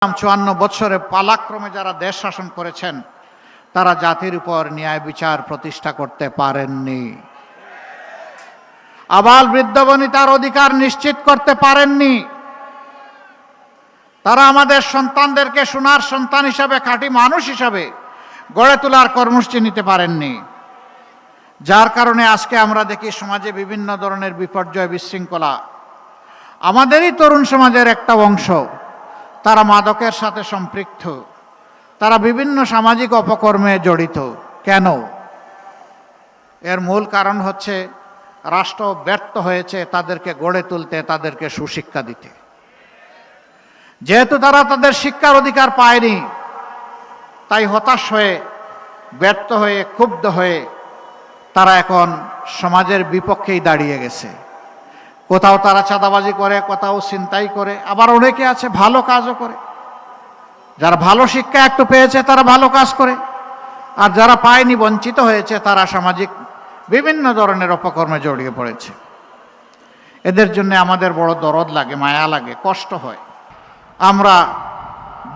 54 বছরে পালাক্রমে যারা দেশ শাসন করেছেন তারা জাতির উপর ন্যায় বিচার প্রতিষ্ঠা করতে পারেননি। আবাল বৃদ্ধ বনিতার অধিকার নিশ্চিত করতে পারেননি। তারা আমাদের সন্তানদেরকে সোনার সন্তান হিসাবে, খাঁটি মানুষ হিসাবে গড়ে তোলার কর্মসূচি নিতে পারেননি। যার কারণে আজকে আমরা দেখি সমাজে বিভিন্ন ধরনের বিপর্যয়, বিশৃঙ্খলা। আমাদেরই তরুণ সমাজের একটা অংশ তারা মাদকের সাথে সম্পৃক্ত, তারা বিভিন্ন সামাজিক অপকর্মে জড়িত। কেন? এর মূল কারণ হচ্ছে রাষ্ট্র ব্যর্থ হয়েছে তাদেরকে গড়ে তুলতে, তাদেরকে সুশিক্ষা দিতে। যেহেতু তারা তাদের শিক্ষার অধিকার পায়নি, তাই হতাশ হয়ে, ব্যর্থ হয়ে, ক্ষুব্ধ হয়ে তারা এখন সমাজের বিপক্ষেই দাঁড়িয়ে গেছে। কোথাও তারা চাঁদাবাজি করে, কোথাও ছিনতাই করে, আবার অনেকে আছে ভালো কাজও করে। যারা ভালো শিক্ষা একটু পেয়েছে তারা ভালো কাজ করে, আর যারা পায়নি, বঞ্চিত হয়েছে, তারা সামাজিক বিভিন্ন ধরনের অপকর্মে জড়িয়ে পড়েছে। এদের জন্য আমাদের বড় দরদ লাগে, মায়া লাগে, কষ্ট হয়। আমরা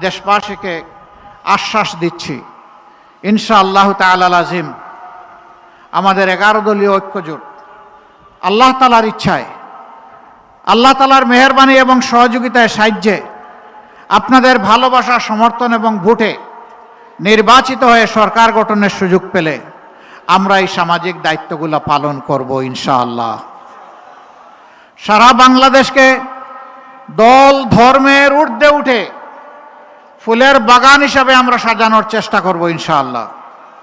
দেশবাসীকে আশ্বাস দিচ্ছি, ইনশাআল্লাহ তাআলা আজিম আমাদের 11 দলীয় ঐক্যজোট আল্লাহ তাআলার ইচ্ছায়, আল্লাহ তাআলার মেহেরবানি এবং সহযোগিতায়, সাহায্যে, আপনাদের ভালোবাসা, সমর্থন এবং ভোটে নির্বাচিত হয়ে সরকার গঠনের সুযোগ পেলে আমরা এই সামাজিক দায়িত্বগুলো পালন করব ইনশাআল্লাহ। সারা বাংলাদেশকে দল ধর্মের ঊর্ধ্বে উঠে ফুলের বাগান হিসাবে আমরা সাজানোর চেষ্টা করব ইনশাআল্লাহ।